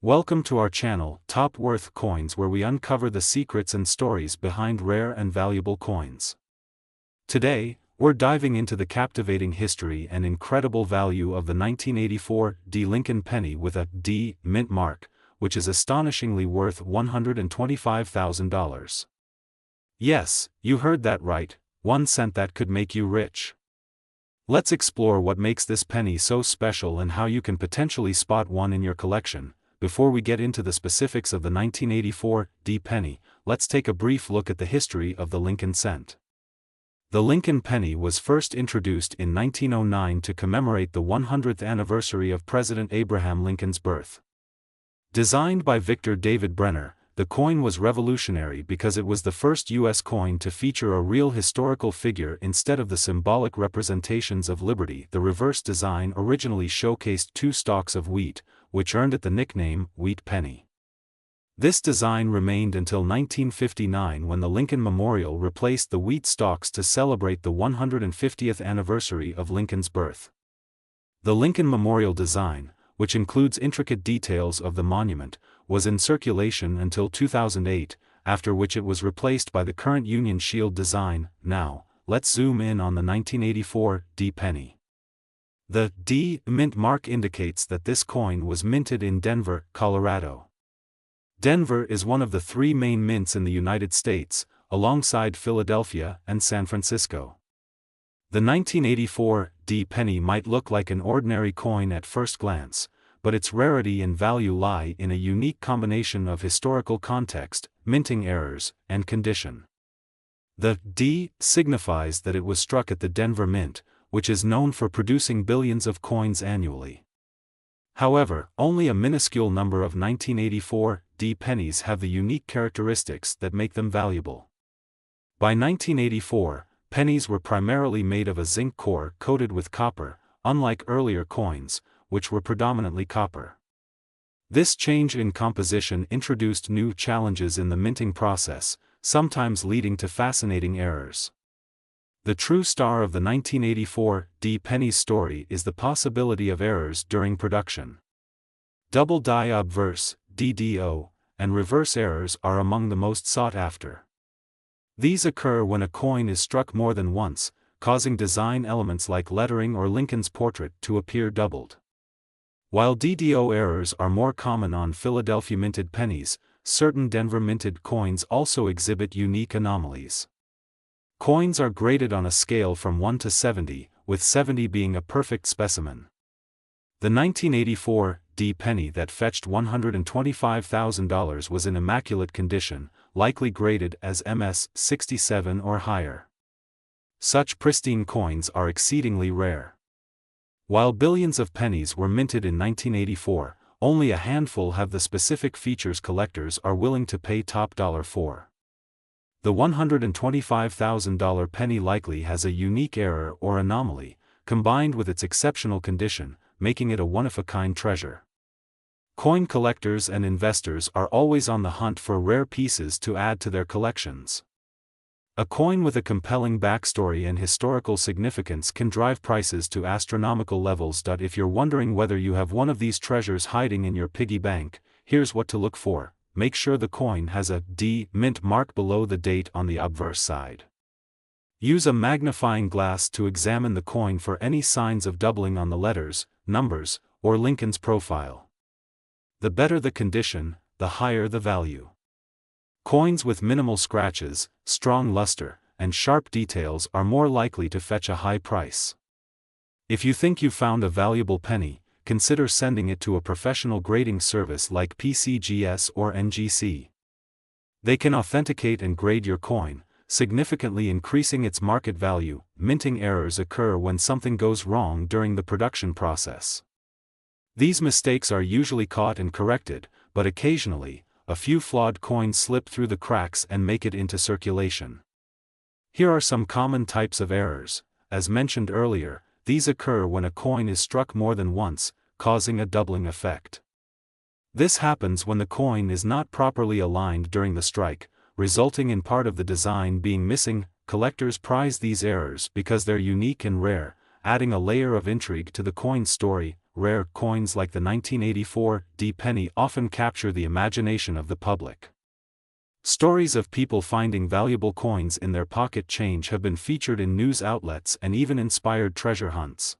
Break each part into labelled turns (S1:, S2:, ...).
S1: Welcome to our channel, Top Worth Coins, where we uncover the secrets and stories behind rare and valuable coins. Today, we're diving into the captivating history and incredible value of the 1984 D Lincoln penny with a D mint mark, which is astonishingly worth $125,000. Yes, you heard that right, 1 cent that could make you rich. Let's explore what makes this penny so special and how you can potentially spot one in your collection. Before we get into the specifics of the 1984 D penny, let's take a brief look at the history of the Lincoln cent. The Lincoln penny was first introduced in 1909 to commemorate the 100th anniversary of President Abraham Lincoln's birth. Designed by Victor David Brenner, the coin was revolutionary because it was the first U.S. coin to feature a real historical figure instead of the symbolic representations of liberty. The reverse design originally showcased 2 stalks of wheat, which earned it the nickname Wheat Penny. This design remained until 1959, when the Lincoln Memorial replaced the wheat stalks to celebrate the 150th anniversary of Lincoln's birth. The Lincoln Memorial design, which includes intricate details of the monument, was in circulation until 2008, after which it was replaced by the current Union Shield design. Now, let's zoom in on the 1984 D penny. The D mint mark indicates that this coin was minted in Denver, Colorado. Denver is one of the 3 main mints in the United States, alongside Philadelphia and San Francisco. The 1984 D penny might look like an ordinary coin at first glance, but its rarity and value lie in a unique combination of historical context, minting errors, and condition. The D signifies that it was struck at the Denver Mint, which is known for producing billions of coins annually. However, only a minuscule number of 1984 D pennies have the unique characteristics that make them valuable. By 1984, pennies were primarily made of a zinc core coated with copper, unlike earlier coins, which were predominantly copper. This change in composition introduced new challenges in the minting process, sometimes leading to fascinating errors. The true star of the 1984 D penny's story is the possibility of errors during production. Double die obverse, DDO, and reverse errors are among the most sought after. These occur when a coin is struck more than once, causing design elements like lettering or Lincoln's portrait to appear doubled. While DDO errors are more common on Philadelphia minted pennies, certain Denver minted coins also exhibit unique anomalies. Coins are graded on a scale from 1 to 70, with 70 being a perfect specimen. The 1984 D penny that fetched $125,000 was in immaculate condition, likely graded as MS 67 or higher. Such pristine coins are exceedingly rare. While billions of pennies were minted in 1984, only a handful have the specific features collectors are willing to pay top dollar for. The $125,000 penny likely has a unique error or anomaly, combined with its exceptional condition, making it a one-of-a-kind treasure. Coin collectors and investors are always on the hunt for rare pieces to add to their collections. A coin with a compelling backstory and historical significance can drive prices to astronomical levels. If you're wondering whether you have one of these treasures hiding in your piggy bank, here's what to look for. Make sure the coin has a D mint mark below the date on the obverse side. Use a magnifying glass to examine the coin for any signs of doubling on the letters, numbers, or Lincoln's profile. The better the condition, the higher the value. Coins with minimal scratches, strong luster, and sharp details are more likely to fetch a high price. If you think you've found a valuable penny, consider sending it to a professional grading service like PCGS or NGC. They can authenticate and grade your coin, significantly increasing its market value. Minting errors occur when something goes wrong during the production process. These mistakes are usually caught and corrected, but occasionally, a few flawed coins slip through the cracks and make it into circulation. Here are some common types of errors. As mentioned earlier, these occur when a coin is struck more than once, causing a doubling effect. This happens when the coin is not properly aligned during the strike, resulting in part of the design being missing. Collectors prize these errors because they're unique and rare, adding a layer of intrigue to the coin's story. Rare coins like the 1984 D penny often capture the imagination of the public. Stories of people finding valuable coins in their pocket change have been featured in news outlets and even inspired treasure hunts.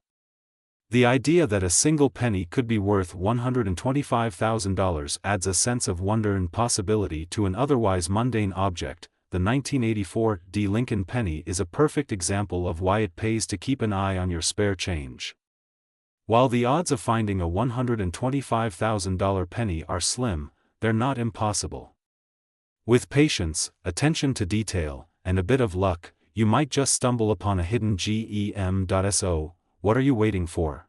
S1: The idea that a single penny could be worth $125,000 adds a sense of wonder and possibility to an otherwise mundane object. The 1984 D Lincoln penny is a perfect example of why it pays to keep an eye on your spare change. While the odds of finding a $125,000 penny are slim, they're not impossible. With patience, attention to detail, and a bit of luck, you might just stumble upon a hidden gem.so. What are you waiting for?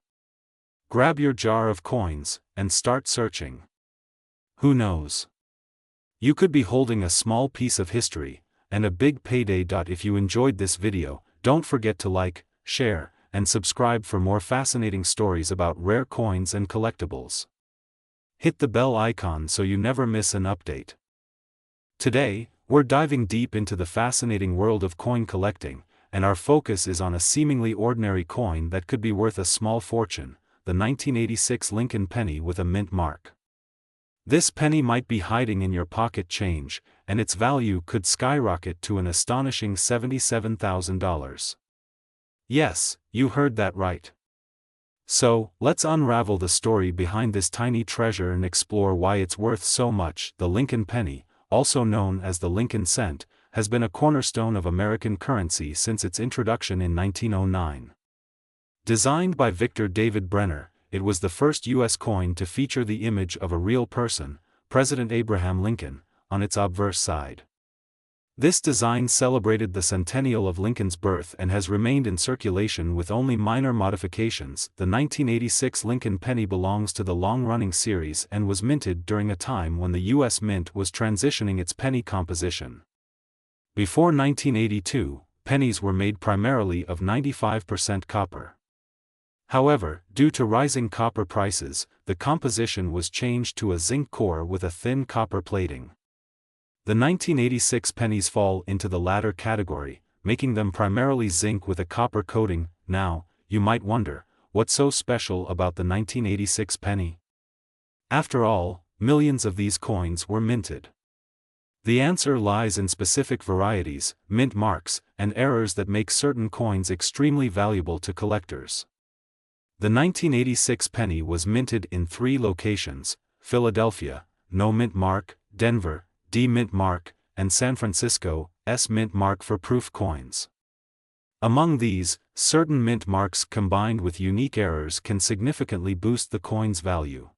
S1: Grab your jar of coins, and start searching. Who knows? You could be holding a small piece of history, and a big payday. If you enjoyed this video, don't forget to like, share, and subscribe for more fascinating stories about rare coins and collectibles. Hit the bell icon so you never miss an update. Today, we're diving deep into the fascinating world of coin collecting, and our focus is on a seemingly ordinary coin that could be worth a small fortune, the 1986 Lincoln penny with a mint mark. This penny might be hiding in your pocket change, and its value could skyrocket to an astonishing $77,000. Yes, you heard that right. So, let's unravel the story behind this tiny treasure and explore why it's worth so much. The Lincoln penny, also known as the Lincoln cent, has been a cornerstone of American currency since its introduction in 1909. Designed by Victor David Brenner, it was the first U.S. coin to feature the image of a real person, President Abraham Lincoln, on its obverse side. This design celebrated the centennial of Lincoln's birth and has remained in circulation with only minor modifications. The 1986 Lincoln penny belongs to the long-running series and was minted during a time when the U.S. Mint was transitioning its penny composition. Before 1982, pennies were made primarily of 95% copper. However, due to rising copper prices, the composition was changed to a zinc core with a thin copper plating. The 1986 pennies fall into the latter category, making them primarily zinc with a copper coating. Now, you might wonder, what's so special about the 1986 penny? After all, millions of these coins were minted. The answer lies in specific varieties, mint marks, and errors that make certain coins extremely valuable to collectors. The 1986 penny was minted in 3 locations: Philadelphia, no mint mark; Denver, D mint mark; and San Francisco, S mint mark for proof coins. Among these, certain mint marks combined with unique errors can significantly boost the coin's value.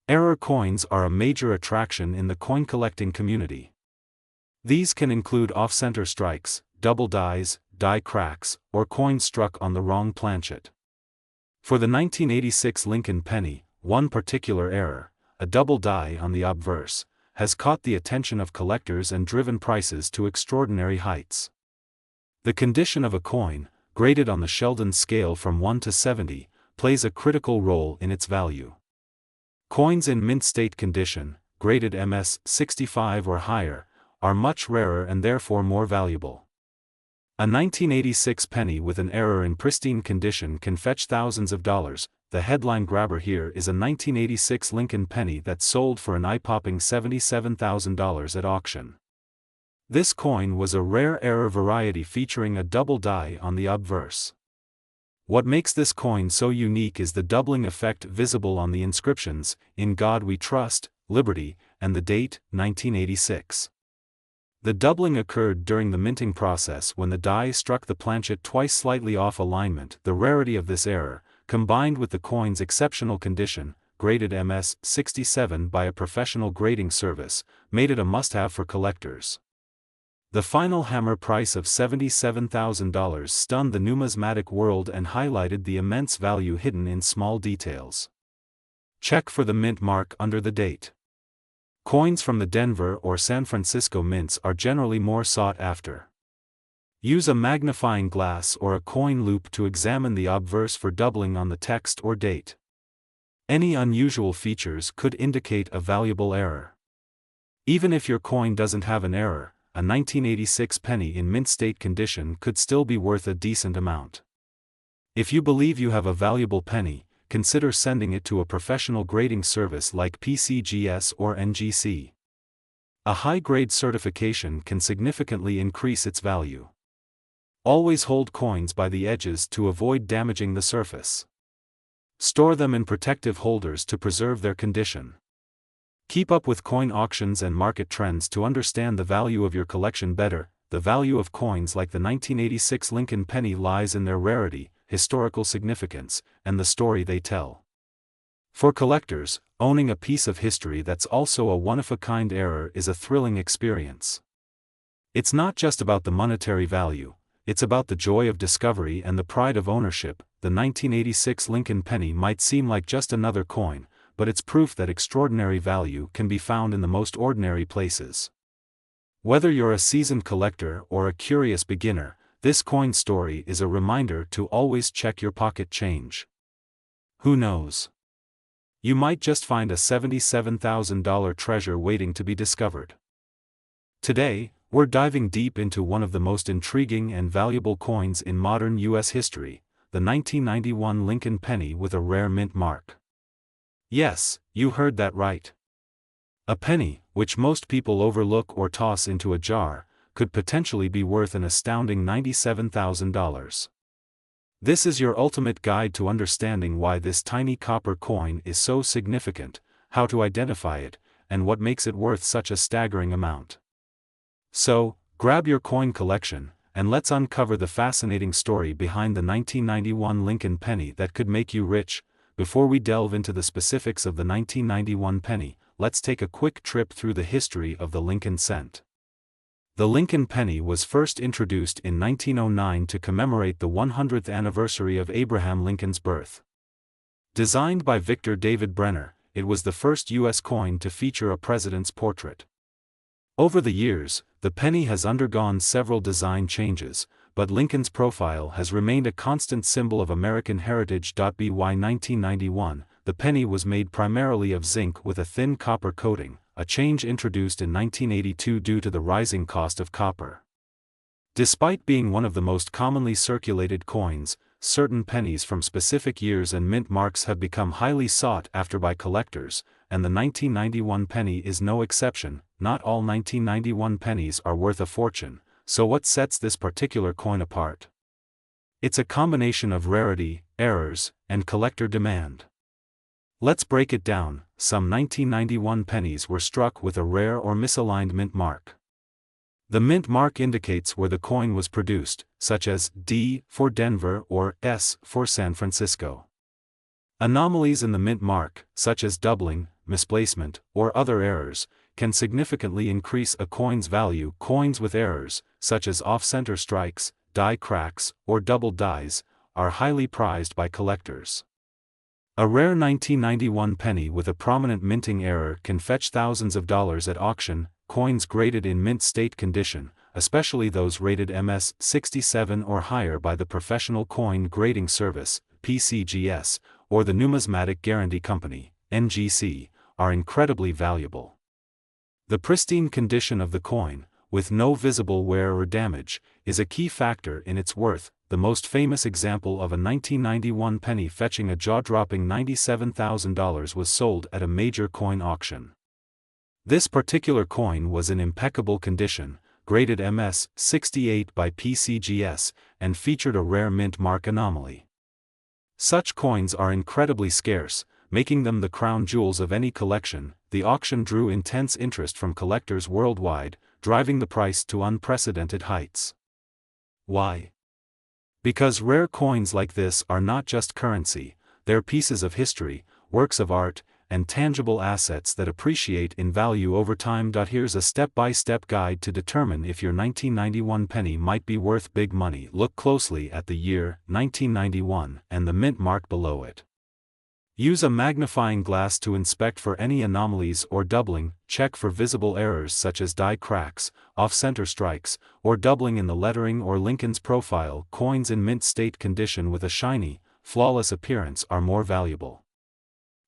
S1: Error coins are a major attraction in the coin collecting community. These can include off-center strikes, double dies, die cracks, or coins struck on the wrong planchet. For the 1986 Lincoln penny, one particular error, a double die on the obverse, has caught the attention of collectors and driven prices to extraordinary heights. The condition of a coin, graded on the Sheldon scale from 1 to 70, plays a critical role in its value. Coins in mint state condition, graded MS 65 or higher, are much rarer and therefore more valuable. A 1986 penny with an error in pristine condition can fetch thousands of dollars. The headline grabber here is a 1986 Lincoln penny that sold for an eye-popping $77,000 at auction. This coin was a rare error variety featuring a double die on the obverse. What makes this coin so unique is the doubling effect visible on the inscriptions, "In God We Trust," "Liberty," and the date, 1986. The doubling occurred during the minting process when the die struck the planchet twice slightly off alignment. The rarity of this error, combined with the coin's exceptional condition, graded MS 67 by a professional grading service, made it a must-have for collectors. The final hammer price of $77,000 stunned the numismatic world and highlighted the immense value hidden in small details. Check for the mint mark under the date. Coins from the Denver or San Francisco mints are generally more sought after. Use a magnifying glass or a coin loop to examine the obverse for doubling on the text or date. Any unusual features could indicate a valuable error. Even if your coin doesn't have an error, a 1986 penny in mint state condition could still be worth a decent amount. If you believe you have a valuable penny, consider sending it to a professional grading service like PCGS or NGC. A high-grade certification can significantly increase its value. Always hold coins by the edges to avoid damaging the surface. Store them in protective holders to preserve their condition. Keep up with coin auctions and market trends to understand the value of your collection better. The value of coins like the 1986 Lincoln penny lies in their rarity, historical significance, and the story they tell. For collectors, owning a piece of history that's also a one-of-a-kind error is a thrilling experience. It's not just about the monetary value, it's about the joy of discovery and the pride of ownership. The 1986 Lincoln penny might seem like just another coin, but it's proof that extraordinary value can be found in the most ordinary places. Whether you're a seasoned collector or a curious beginner, this coin story is a reminder to always check your pocket change. Who knows? You might just find a $77,000 treasure waiting to be discovered. Today, we're diving deep into one of the most intriguing and valuable coins in modern U.S. history, the 1991 Lincoln penny with a rare mint mark. Yes, you heard that right. A penny, which most people overlook or toss into a jar, could potentially be worth an astounding $97,000. This is your ultimate guide to understanding why this tiny copper coin is so significant, how to identify it, and what makes it worth such a staggering amount. So, grab your coin collection, and let's uncover the fascinating story behind the 1991 Lincoln penny that could make you rich. Before we delve into the specifics of the 1991 penny, let's take a quick trip through the history of the Lincoln cent. The Lincoln penny was first introduced in 1909 to commemorate the 100th anniversary of Abraham Lincoln's birth. Designed by Victor David Brenner, it was the first U.S. coin to feature a president's portrait. Over the years, the penny has undergone several design changes, but Lincoln's profile has remained a constant symbol of American heritage. By 1991, the penny was made primarily of zinc with a thin copper coating, a change introduced in 1982 due to the rising cost of copper. Despite being one of the most commonly circulated coins, certain pennies from specific years and mint marks have become highly sought after by collectors, and the 1991 penny is no exception. Not all 1991 pennies are worth a fortune, so what sets this particular coin apart? It's a combination of rarity, errors, and collector demand. Let's break it down. Some 1991 pennies were struck with a rare or misaligned mint mark. The mint mark indicates where the coin was produced, such as D for Denver or S for San Francisco. Anomalies in the mint mark, such as doubling, misplacement, or other errors, can significantly increase a coin's value. Coins with errors, such as off-center strikes, die cracks, or double dies, are highly prized by collectors. A rare 1991 penny with a prominent minting error can fetch thousands of dollars at auction. Coins graded in mint state condition, especially those rated MS 67 or higher by the Professional Coin Grading Service, PCGS, or the Numismatic Guarantee Company, NGC, are incredibly valuable. The pristine condition of the coin, with no visible wear or damage, is a key factor in its worth. The most famous example of a 1991 penny fetching a jaw-dropping $97,000 was sold at a major coin auction. This particular coin was in impeccable condition, graded MS 68 by PCGS, and featured a rare mint mark anomaly. Such coins are incredibly scarce, making them the crown jewels of any collection. The auction drew intense interest from collectors worldwide, driving the price to unprecedented heights. Why? Because rare coins like this are not just currency, they're pieces of history, works of art, and tangible assets that appreciate in value over time. Here's a step-by-step guide to determine if your 1991 penny might be worth big money. Look closely at the year, 1991, and the mint mark below it. Use a magnifying glass to inspect for any anomalies or doubling. Check for visible errors such as die cracks, off-center strikes, or doubling in the lettering or Lincoln's profile. Coins in mint state condition with a shiny, flawless appearance are more valuable.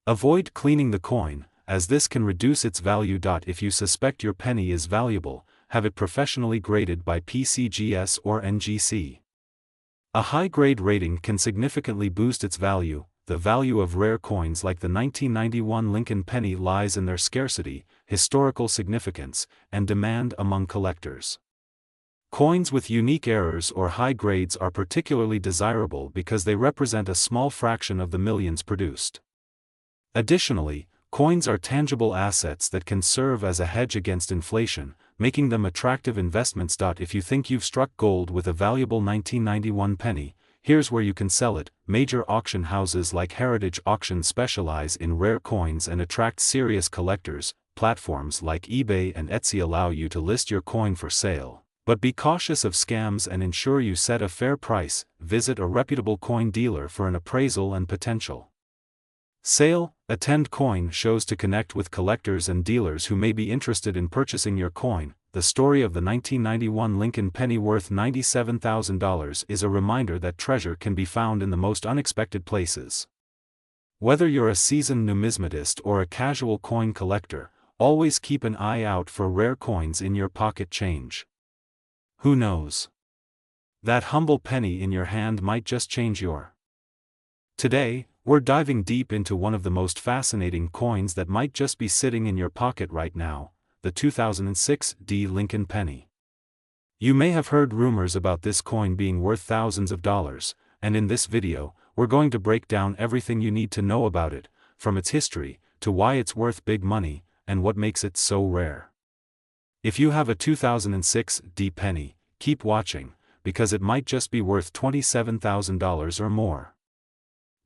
S1: Avoid cleaning the coin, as this can reduce its value. If you suspect your penny is valuable, have it professionally graded by PCGS or NGC. A high-grade rating can significantly boost its value. The value of rare coins like the 1991 Lincoln penny lies in their scarcity, historical significance, and demand among collectors. Coins with unique errors or high grades are particularly desirable because they represent a small fraction of the millions produced. Additionally, coins are tangible assets that can serve as a hedge against inflation, making them attractive investments. If you think you've struck gold with a valuable 1991 penny, here's where you can sell it. Major auction houses like Heritage Auctions specialize in rare coins and attract serious collectors. Platforms like eBay and Etsy allow you to list your coin for sale. But be cautious of scams and ensure you set a fair price. Visit a reputable coin dealer for an appraisal and potential sale. Attend coin shows to connect with collectors and dealers who may be interested in purchasing your coin. The story of the 1991 Lincoln penny worth $97,000 is a reminder that treasure can be found in the most unexpected places. Whether you're a seasoned numismatist or a casual coin collector, always keep an eye out for rare coins in your pocket change. Who knows? That humble penny in your hand might just change your. Today, we're diving deep into one of the most fascinating coins that might just be sitting in your pocket right now, the 2006 Lincoln penny. You may have heard rumors about this coin being worth thousands of dollars, and in this video, we're going to break down everything you need to know about it, from its history, to why it's worth big money, and what makes it so rare. If you have a 2006 penny, keep watching, because it might just be worth $27,000 or more.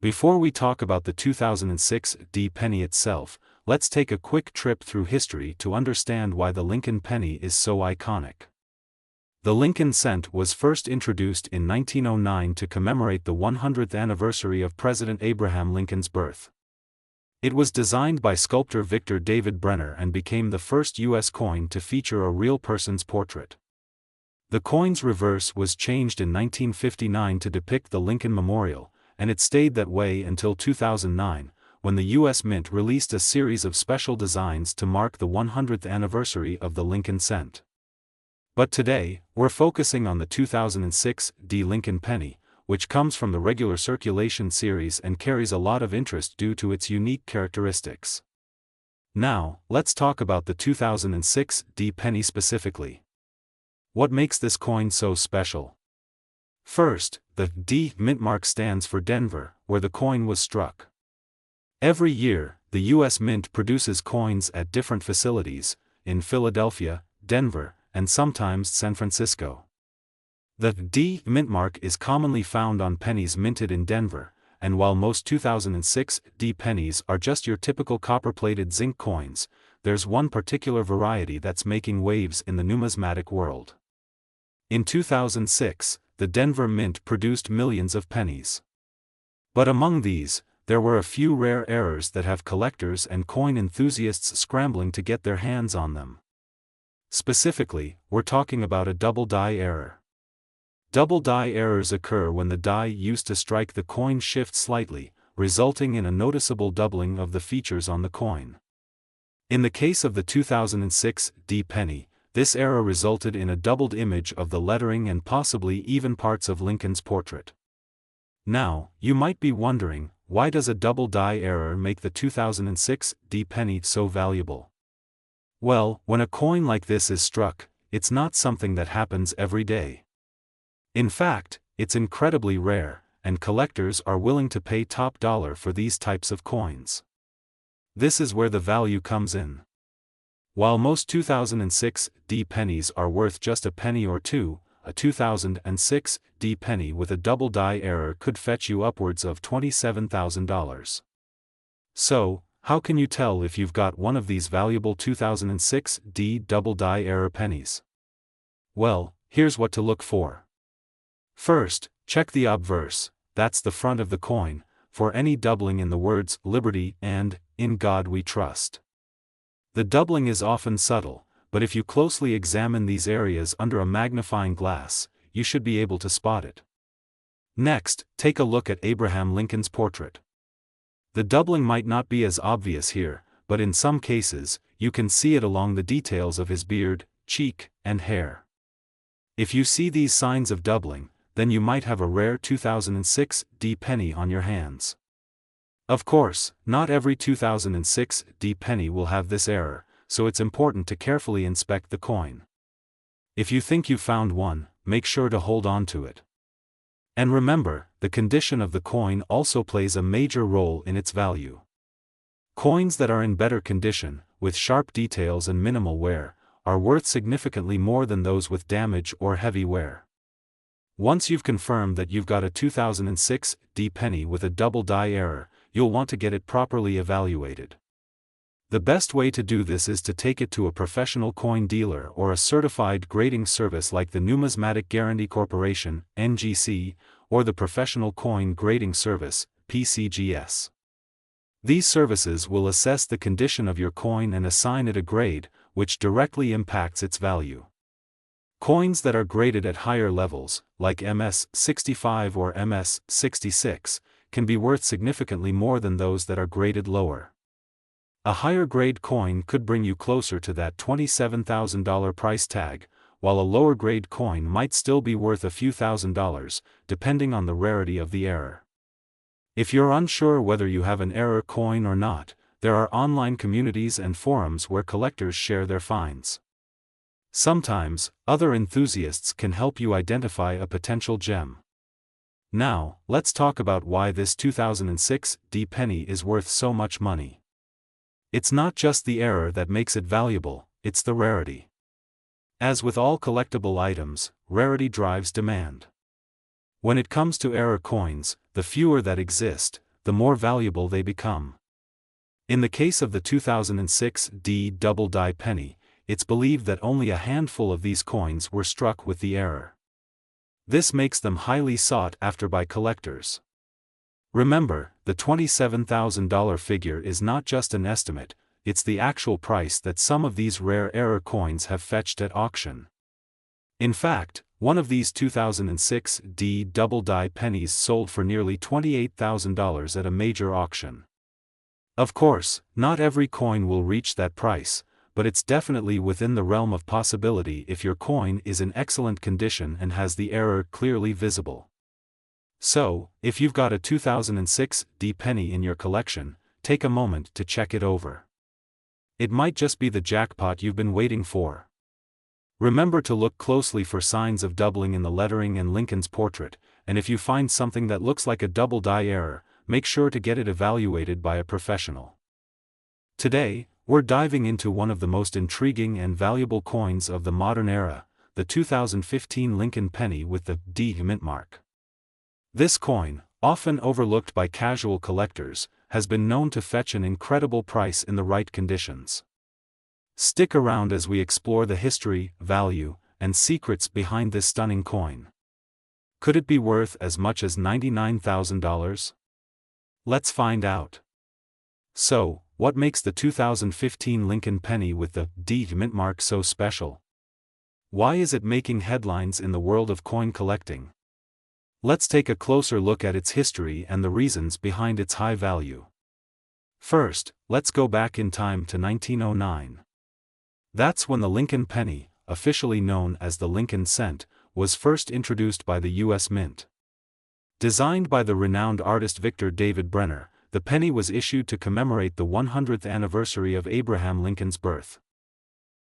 S1: Before we talk about the 2006 penny itself, let's take a quick trip through history to understand why the Lincoln penny is so iconic. The Lincoln cent was first introduced in 1909 to commemorate the 100th anniversary of President Abraham Lincoln's birth. It was designed by sculptor Victor David Brenner and became the first U.S. coin to feature a real person's portrait. The coin's reverse was changed in 1959 to depict the Lincoln Memorial, and it stayed that way until 2009, when the U.S. Mint released a series of special designs to mark the 100th anniversary of the Lincoln cent. But today, we're focusing on the 2006 Lincoln penny, which comes from the regular circulation series and carries a lot of interest due to its unique characteristics. Now, let's talk about the 2006 penny specifically. What makes this coin so special? First, the Mint mark stands for Denver, where the coin was struck. Every year, the U.S. Mint produces coins at different facilities, in Philadelphia, Denver, and sometimes San Francisco. The Mint mark is commonly found on pennies minted in Denver, and while most 2006 pennies are just your typical copper-plated zinc coins, there's one particular variety that's making waves in the numismatic world. In 2006, the Denver Mint produced millions of pennies. But among these, there were a few rare errors that have collectors and coin enthusiasts scrambling to get their hands on them. Specifically, we're talking about a double die error. Double die errors occur when the die used to strike the coin shifts slightly, resulting in a noticeable doubling of the features on the coin. In the case of the 2006 penny, this error resulted in a doubled image of the lettering and possibly even parts of Lincoln's portrait. Now, you might be wondering, why does a double die error make the 2006 penny so valuable? Well, when a coin like this is struck, it's not something that happens every day. In fact, it's incredibly rare, and collectors are willing to pay top dollar for these types of coins. This is where the value comes in. While most 2006 pennies are worth just a penny or two, a 2006 penny with a double die error could fetch you upwards of $27,000. So, how can you tell if you've got one of these valuable 2006 double die error pennies? Well, here's what to look for. First, check the obverse, that's the front of the coin, for any doubling in the words "Liberty" and "In God We Trust." The doubling is often subtle, but if you closely examine these areas under a magnifying glass, you should be able to spot it. Next, take a look at Abraham Lincoln's portrait. The doubling might not be as obvious here, but in some cases, you can see it along the details of his beard, cheek, and hair. If you see these signs of doubling, then you might have a rare 2006 D penny on your hands. Of course, not every 2006 D penny will have this error, so it's important to carefully inspect the coin. If you think you found one, make sure to hold on to it. And remember, the condition of the coin also plays a major role in its value. Coins that are in better condition, with sharp details and minimal wear, are worth significantly more than those with damage or heavy wear. Once you've confirmed that you've got a 2006 D penny with a double die error, you'll want to get it properly evaluated. The best way to do this is to take it to a professional coin dealer or a certified grading service like the Numismatic Guarantee Corporation, NGC, or the Professional Coin Grading Service, PCGS. These services will assess the condition of your coin and assign it a grade, which directly impacts its value. Coins that are graded at higher levels, like MS-65 or MS-66, can be worth significantly more than those that are graded lower. A higher grade coin could bring you closer to that $27,000 price tag, while a lower grade coin might still be worth a few $1,000s, depending on the rarity of the error. If you're unsure whether you have an error coin or not, there are online communities and forums where collectors share their finds. Sometimes, other enthusiasts can help you identify a potential gem. Now, let's talk about why this 2006 D penny is worth so much money. It's not just the error that makes it valuable, it's the rarity. As with all collectible items, rarity drives demand. When it comes to error coins, the fewer that exist, the more valuable they become. In the case of the 2006 D double die penny, it's believed that only a handful of these coins were struck with the error. This makes them highly sought after by collectors. Remember, the $27,000 figure is not just an estimate, it's the actual price that some of these rare error coins have fetched at auction. In fact, one of these 2006 D double die pennies sold for nearly $28,000 at a major auction. Of course, not every coin will reach that price, but it's definitely within the realm of possibility if your coin is in excellent condition and has the error clearly visible. So, if you've got a 2006 D penny in your collection, take a moment to check it over. It might just be the jackpot you've been waiting for. Remember to look closely for signs of doubling in the lettering and Lincoln's portrait, and if you find something that looks like a double die error, make sure to get it evaluated by a professional. Today, we're diving into one of the most intriguing and valuable coins of the modern era, the 2015 Lincoln penny with the D mint mark. This coin, often overlooked by casual collectors, has been known to fetch an incredible price in the right conditions. Stick around as we explore the history, value, and secrets behind this stunning coin. Could it be worth as much as $99,000? Let's find out. So, what makes the 2015 Lincoln penny with the D mint mark so special? Why is it making headlines in the world of coin collecting? Let's take a closer look at its history and the reasons behind its high value. First, let's go back in time to 1909. That's when the Lincoln penny, officially known as the Lincoln cent, was first introduced by the U.S. Mint. Designed by the renowned artist Victor David Brenner, the penny was issued to commemorate the 100th anniversary of Abraham Lincoln's birth.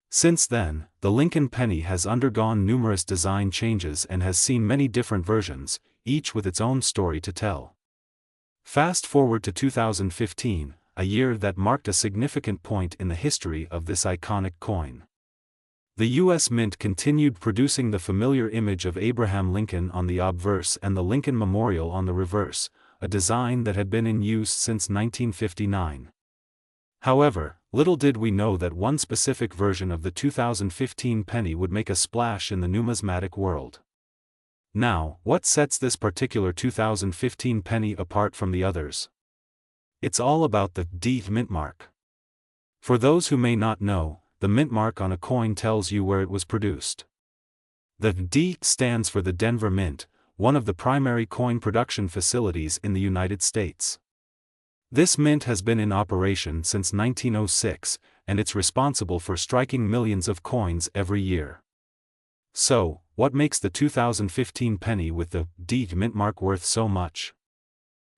S1: Since then, the Lincoln penny has undergone numerous design changes and has seen many different versions, each with its own story to tell. Fast forward to 2015, a year that marked a significant point in the history of this iconic coin. The U.S. Mint continued producing the familiar image of Abraham Lincoln on the obverse and the Lincoln Memorial on the reverse, a design that had been in use since 1959. However, little did we know that one specific version of the 2015 penny would make a splash in the numismatic world. Now, what sets this particular 2015 penny apart from the others? It's all about the D mint mark. For those who may not know, the mint mark on a coin tells you where it was produced. The D stands for the Denver Mint, one of the primary coin production facilities in the United States. This mint has been in operation since 1906, and it's responsible for striking millions of coins every year. So, what makes the 2015 penny with the D mint mark worth so much?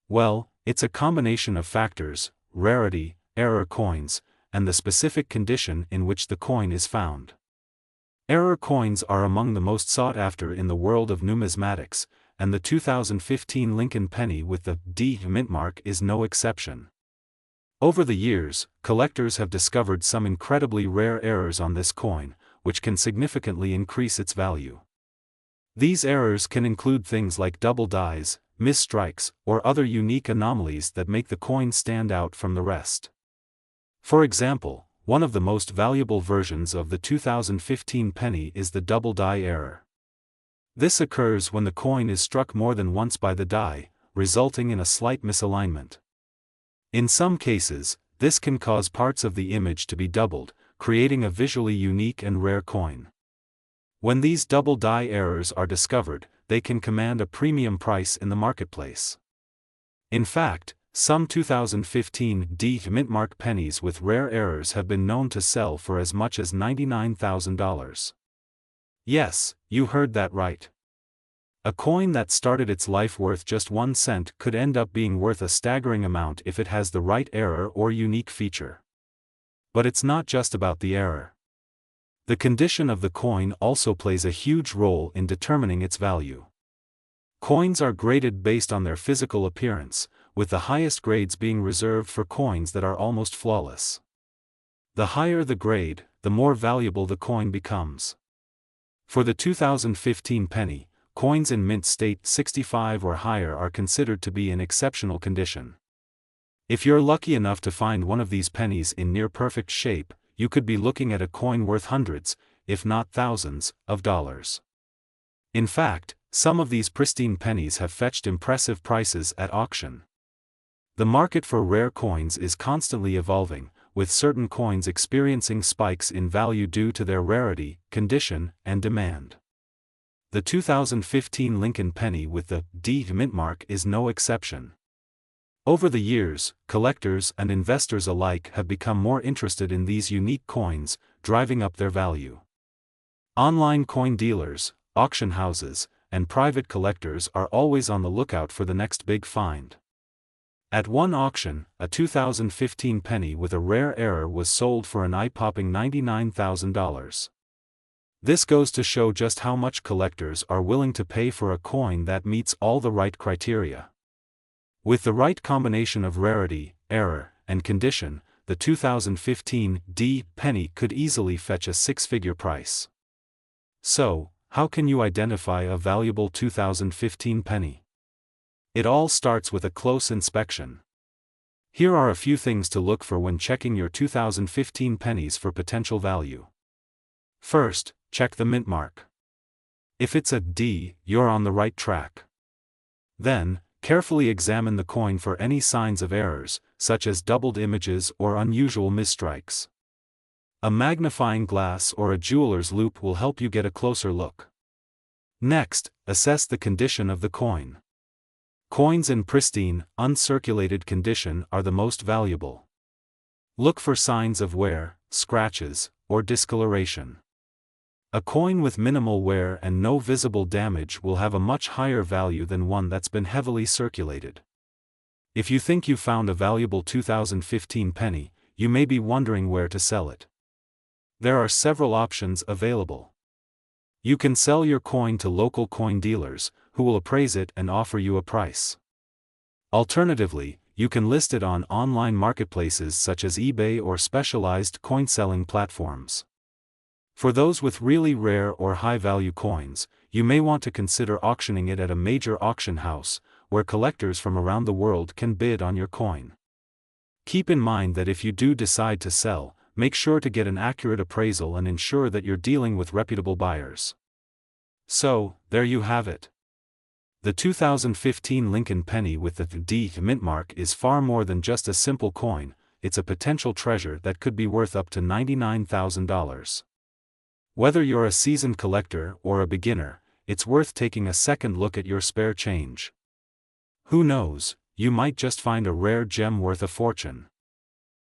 S1: Well, it's a combination of factors: rarity, error coins, and the specific condition in which the coin is found. Error coins are among the most sought after in the world of numismatics, and the 2015 Lincoln penny with the D mint mark is no exception. Over the years, collectors have discovered some incredibly rare errors on this coin, which can significantly increase its value. These errors can include things like double dies, misstrikes, or other unique anomalies that make the coin stand out from the rest. For example, one of the most valuable versions of the 2015 penny is the double die error. This occurs when the coin is struck more than once by the die, resulting in a slight misalignment. In some cases, this can cause parts of the image to be doubled, creating a visually unique and rare coin. When these double die errors are discovered, they can command a premium price in the marketplace. In fact, some 2015 D mint mark pennies with rare errors have been known to sell for as much as $99,000. Yes, you heard that right. A coin that started its life worth just 1 cent could end up being worth a staggering amount if it has the right error or unique feature. But it's not just about the error. The condition of the coin also plays a huge role in determining its value. Coins are graded based on their physical appearance, with the highest grades being reserved for coins that are almost flawless. The higher the grade, the more valuable the coin becomes. For the 2015 penny, coins in mint state 65 or higher are considered to be in exceptional condition. If you're lucky enough to find one of these pennies in near-perfect shape, you could be looking at a coin worth hundreds, if not thousands, of dollars. In fact, some of these pristine pennies have fetched impressive prices at auction. The market for rare coins is constantly evolving, with certain coins experiencing spikes in value due to their rarity, condition, and demand. The 2015 Lincoln penny with the D mint mark is no exception. Over the years, collectors and investors alike have become more interested in these unique coins, driving up their value. Online coin dealers, auction houses, and private collectors are always on the lookout for the next big find. At one auction, a 2015 penny with a rare error was sold for an eye-popping $99,000. This goes to show just how much collectors are willing to pay for a coin that meets all the right criteria. With the right combination of rarity, error, and condition, the 2015 D penny could easily fetch a six-figure price. So, how can you identify a valuable 2015 penny? It all starts with a close inspection. Here are a few things to look for when checking your 2015 pennies for potential value. First, check the mint mark. If it's a D, you're on the right track. Then, carefully examine the coin for any signs of errors, such as doubled images or unusual misstrikes. A magnifying glass or a jeweler's loupe will help you get a closer look. Next, assess the condition of the coin. Coins in pristine, uncirculated condition are the most valuable. Look for signs of wear, scratches, or discoloration. A coin with minimal wear and no visible damage will have a much higher value than one that's been heavily circulated. If you think you found a valuable 2015 penny, you may be wondering where to sell it. There are several options available. You can sell your coin to local coin dealers, who will appraise it and offer you a price. Alternatively, you can list it on online marketplaces such as eBay or specialized coin-selling platforms. For those with really rare or high-value coins, you may want to consider auctioning it at a major auction house, where collectors from around the world can bid on your coin. Keep in mind that if you do decide to sell, make sure to get an accurate appraisal and ensure that you're dealing with reputable buyers. So, there you have it. The 2015 Lincoln penny with the D mint mark is far more than just a simple coin, it's a potential treasure that could be worth up to $99,000. Whether you're a seasoned collector or a beginner, it's worth taking a second look at your spare change. Who knows, you might just find a rare gem worth a fortune.